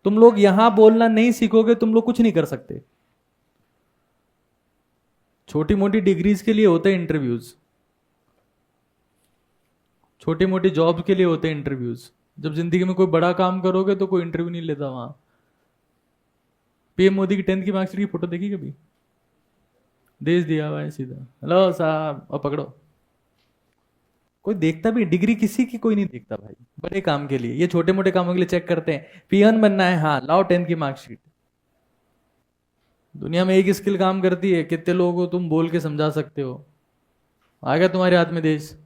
तुम लोग यहां बोलना नहीं सीखोगे, तुम लोग कुछ नहीं कर सकते। छोटी मोटी डिग्रीज के लिए होते हैं इंटरव्यूज, छोटी मोटी जॉब के लिए होते हैं इंटरव्यूज। जब जिंदगी में कोई बड़ा काम करोगे तो कोई इंटरव्यू नहीं लेता वहां। पीएम मोदी की 10th की मार्कशीट की फोटो देखी कभी? देश दिया हुआ है सीधा, हेलो साहब अब पकड़ो। कोई देखता भी डिग्री किसी की कोई नहीं देखता भाई, बड़े काम के लिए। ये छोटे मोटे कामों के लिए चेक करते हैं। पीएन बनना है, हाँ लाओ 10th की मार्कशीट। दुनिया में एक स्किल काम करती है, कितने लोगों को तुम बोल के समझा सकते हो। आ गया तुम्हारे हाथ में देश।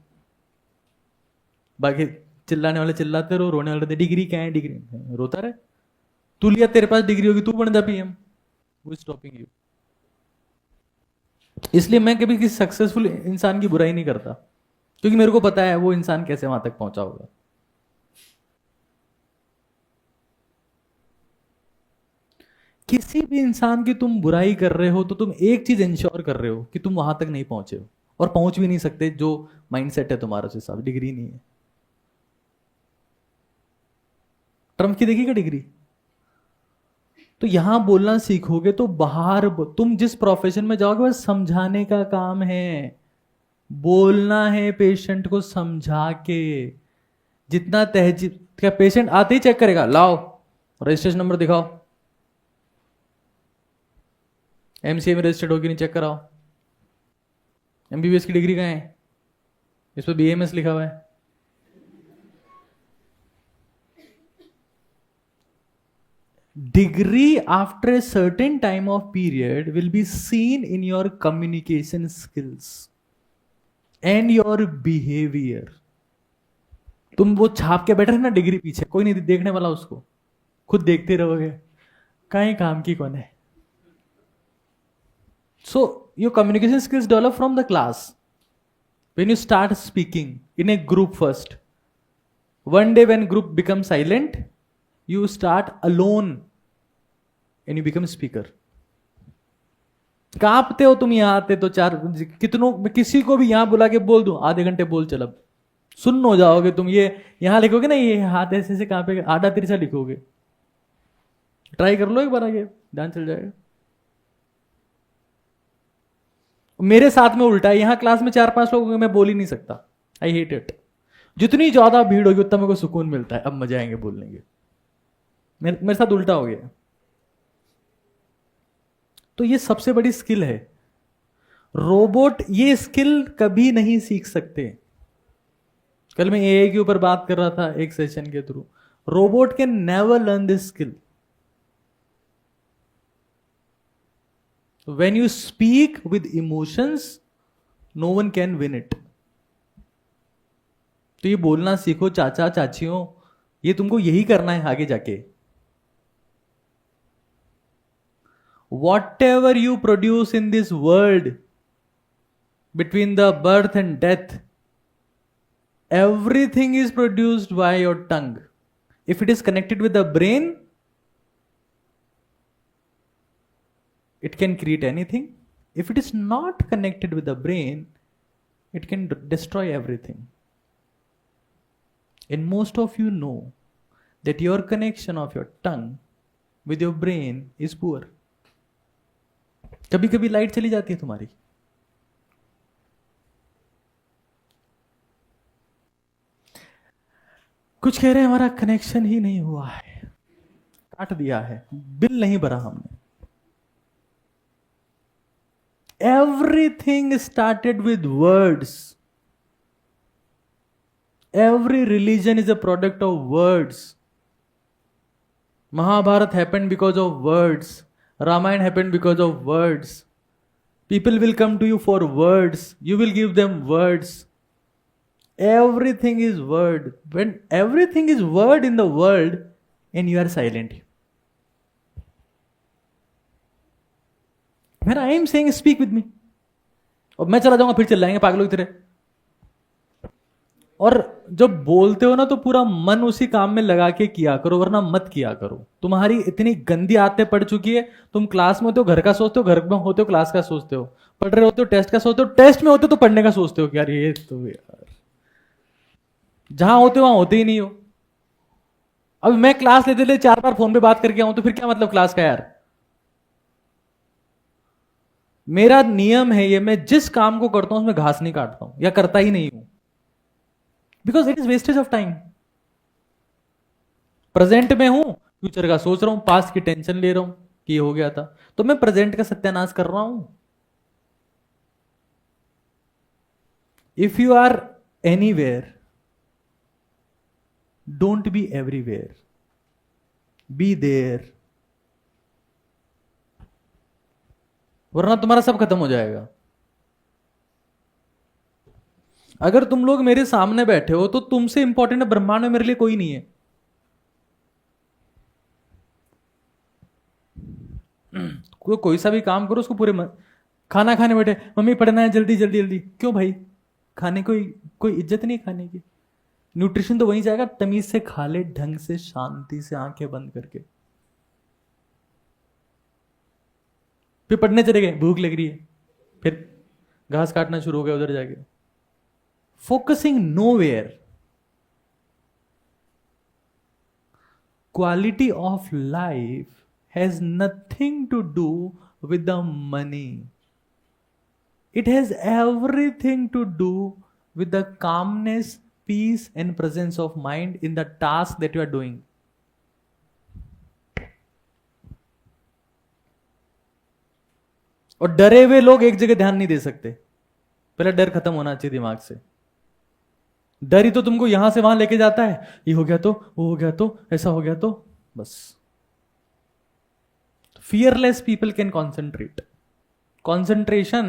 बाकी चिल्लाने वाले चिल्लाते रहो, रोने वाले डिग्री क्या है, डिग्री रोता रहे। तू लिया, तेरे पास डिग्री होगी, तू बन जा PM. Who is stopping you? इसलिए मैं कभी किसी सक्सेसफुल इंसान की बुराई नहीं करता, क्योंकि मेरे को पता है वो इंसान कैसे वहां तक पहुंचा होगा। किसी भी इंसान की तुम बुराई कर रहे हो तो तुम एक चीज इंश्योर कर रहे हो कि तुम वहां तक नहीं पहुंचे हो, और पहुंच भी नहीं सकते। जो माइंडसेट है तुम्हारा, उस हिसाब डिग्री नहीं है। ट्रम्प की देखिएगा डिग्री। तो यहां बोलना सीखोगे तो बाहर तुम जिस प्रोफेशन में जाओगे बस समझाने का काम है, बोलना है पेशेंट को समझा के। जितना तहजीब, क्या पेशेंट आते ही चेक करेगा, लाओ रजिस्ट्रेशन नंबर दिखाओ, एमसीए में रजिस्टर्ड होगी नहीं, चेक कराओ। एमबीबीएस की डिग्री कहाँ है? इस पर बीएमएस लिखा हुआ है। Degree after a certain time of period will be seen in your communication skills and your behavior. तुम वो छाप के बैठे ना डिग्री पीछे, कोई नहीं देखने वाला उसको, खुद देखते रहोगे कहीं काम की कौन है। So your communication skills develop from the class when you start speaking in a group first. One day when group becomes silent, you start alone and you become speaker. कांपते हो तुम, यहां आते तो चार कितनों, किसी को भी यहां बुला के बोल दूं आधे घंटे बोल चल, अब सुन्न हो जाओगे तुम। ये यहां लिखोगे ना, ये हाथ ऐसे ऐसे कांपे, आधा तिरछा लिखोगे। ट्राई कर लो एक बार, आगे ध्यान चल जाएगा। मेरे साथ में उल्टा है, यहां क्लास में 4-5 लोग होंगे, मैं बोल ही नहीं सकता। I hate it. जितनी ज्यादा भीड़ होगी उतना मेरे को सुकून मिलता है, अब मजे आएंगे बोलने के। मेरे साथ उल्टा हो गया। तो ये सबसे बड़ी स्किल है। रोबोट ये स्किल कभी नहीं सीख सकते। कल मैं एआई के ऊपर बात कर रहा था एक सेशन के थ्रू। Robot can never learn this skill. When you speak with emotions, no one can win it. तो ये बोलना सीखो चाचा चाचियों, ये तुमको यही करना है आगे जाके। Whatever you produce in this world, between the birth and death, everything is produced by your tongue. If it is connected with the brain, it can create anything. If it is not connected with the brain, it can destroy everything. And most of you know that your connection of your tongue with your brain is poor. कभी कभी light चली जाती है तुम्हारी, कुछ कह रहे हैं हमारा कनेक्शन ही नहीं हुआ है, काट दिया है, बिल नहीं भरा हमने। Everything started with words. Every religion is a product of words. Mahabharata happened because of words. Ramayana happened because of words. People will come to you for words. You will give them words. Everything is word. When everything is word in the world and you are silent. When I am saying speak with me, और मैं चला जाऊंगा फिर चिल्लाएंगे पागलों की तरह। और जब बोलते हो ना तो पूरा मन उसी काम में लगा के किया करो, वरना मत किया करो। तुम्हारी इतनी गंदी आदतें पड़ चुकी है। तुम क्लास में होते हो घर का सोचते हो, घर में होते हो क्लास का सोचते हो, पढ़ रहे होते हो टेस्ट का सोचते हो, टेस्ट में होते हो तो पढ़ने का सोचते हो कि यार ये तो यार, जहां होते हो वहां होते ही नहीं हो। अब मैं क्लास लेते लेते 4 बार फोन पे बात करके आऊं तो फिर क्या मतलब क्लास का यार। मेरा नियम है ये, मैं जिस काम को करता हूं उसमें घास नहीं काटता हूं या करता ही नहीं हूं, because it is wastage of time. Present में हूं, फ्यूचर का सोच रहा हूं, पास्ट की टेंशन ले रहा हूं कि ये हो गया था, तो मैं प्रेजेंट का सत्यानाश कर रहा हूं। If you are anywhere, don't be everywhere, be there, वरना तुम्हारा सब खत्म हो जाएगा। अगर तुम लोग मेरे सामने बैठे हो तो तुमसे इंपॉर्टेंट ब्रह्मांड में मेरे लिए कोई नहीं है। कोई सा भी काम करो उसको पूरे खाना खाने बैठे, मम्मी पढ़ना है जल्दी जल्दी जल्दी, क्यों भाई? खाने कोई इज्जत नहीं है खाने की। न्यूट्रिशन तो वहीं जाएगा, तमीज से खा ले, ढंग से, शांति से, आंखें बंद करके। फिर पढ़ने चले गए, भूख लग रही है, फिर घास काटना शुरू हो गया उधर जाके, focusing nowhere. Quality of life has nothing to do with the money. It has everything to do with the calmness, peace and presence of mind in the task that you are doing. और डरे हुए लोग एक जगह ध्यान नहीं दे सकते। पहले डर खत्म होना चाहिए दिमाग से। डर ही तो तुमको यहां से वहां लेके जाता है, ये हो गया तो, वो हो गया तो, ऐसा हो गया तो, बस। Fearless people can concentrate. Concentration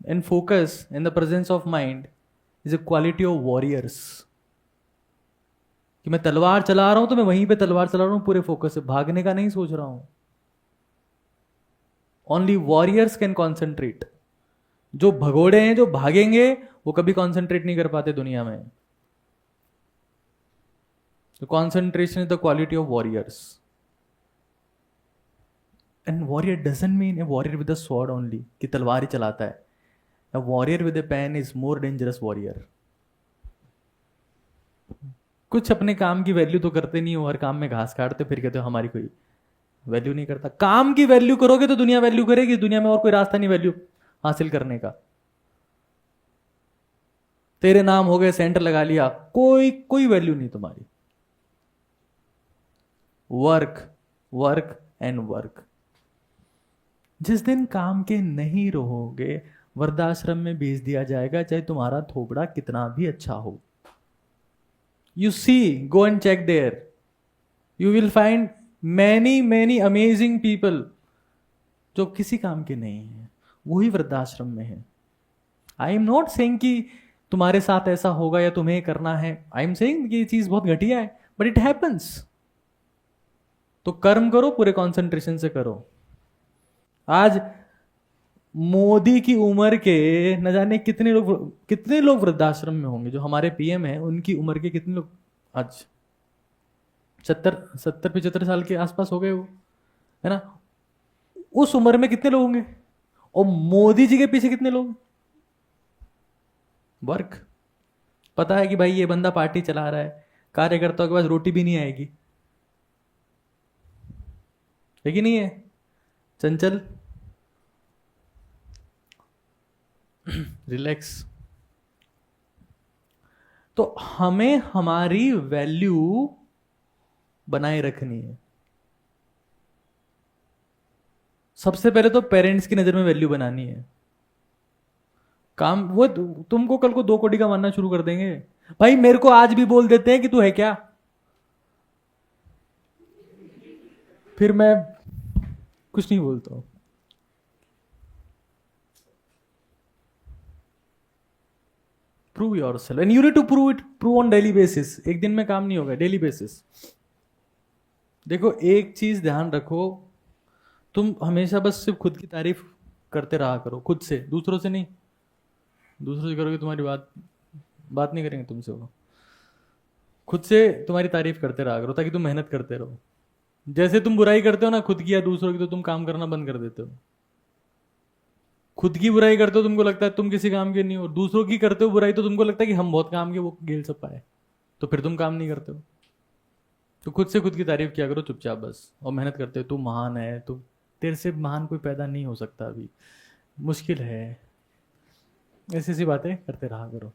and focus in the presence of mind is a quality of warriors. कि मैं तलवार चला रहा हूं तो मैं वहीं पे तलवार चला रहा हूं पूरे फोकस से, भागने का नहीं सोच रहा हूं। Only warriors can concentrate. जो भगोड़े हैं, जो भागेंगे, वो कभी कॉन्सेंट्रेट नहीं कर पाते दुनिया में। तो concentration is the quality of warriors. And warrior doesn't mean a warrior with a sword only, कि तलवार ही चलाता है। A warrior with a pen is more dangerous warrior. कुछ अपने काम की वैल्यू तो करते नहीं हो, हर काम में घास काटते फिर कहते हो हमारी कोई वैल्यू नहीं करता। काम की वैल्यू करोगे तो दुनिया वैल्यू करेगी, दुनिया में और कोई रास्ता नहीं वैल्यू हासिल करने का। तेरे नाम हो गए, सेंटर लगा लिया, कोई वैल्यू नहीं तुम्हारी। Work work and work. जिस दिन काम के नहीं रहोगे, वृद्धाश्रम में भेज दिया जाएगा, चाहे तुम्हारा थोबड़ा कितना भी अच्छा हो। You see, go and check there, you will find many amazing people जो किसी काम के नहीं है, वही वृद्धाश्रम में है। आई एम नॉट सेइंग कि तुम्हारे साथ ऐसा होगा या तुम्हें करना है, आई एम सेइंग कि ये चीज बहुत घटिया है, बट इट हैपन्स। तो कर्म करो, पूरे कॉन्सेंट्रेशन से करो। आज मोदी की उम्र के न जाने कितने लोग वृद्धाश्रम में होंगे। जो हमारे पीएम हैं उनकी उम्र के कितने लोग आज 70-75 साल के आसपास हो गए वो, है ना? उस उम्र में कितने लोग होंगे? और मोदी जी के पीछे कितने लोग? वर्क। पता है कि भाई ये बंदा पार्टी चला रहा है, कार्यकर्ताओं के पास रोटी भी नहीं आएगी, है कि नहीं है चंचल? रिलैक्स। तो हमें हमारी वैल्यू बनाए रखनी है। सबसे पहले तो पेरेंट्स की नजर में वैल्यू बनानी है। काम वो तुमको कल को 2 कोटी का मानना शुरू कर देंगे। भाई मेरे को आज भी बोल देते हैं कि तू है क्या, फिर मैं कुछ नहीं बोलता हूं। Prove yourself and you need to prove on daily basis. एक दिन में काम नहीं होगा, डेली बेसिस। देखो एक चीज ध्यान रखो, तुम हमेशा बस सिर्फ खुद की तारीफ करते रहा करो, खुद से, दूसरों से नहीं। दूसरों से करोगे तुम्हारी बात नहीं करेंगे तुमसे वो। खुद से तुम्हारी तारीफ करते रहा करो ताकि तुम मेहनत करते रहो। जैसे तुम बुराई करते हो ना खुद की या दूसरों की, तो तुम काम करना बंद कर देते हो। खुद की बुराई करते हो तुमको लगता है तुम किसी काम के नहीं हो, दूसरों की करते हो बुराई तो तुमको लगता है कि हम बहुत काम के, वो गेल सब पाए, तो फिर तुम काम नहीं करते हो। तो खुद से खुद की तारीफ किया करो चुपचाप बस, और मेहनत करते हो, तू महान है, तू, तेरे से महान कोई पैदा नहीं हो सकता अभी, मुश्किल है, ऐसी ऐसी बातें करते रहा करो।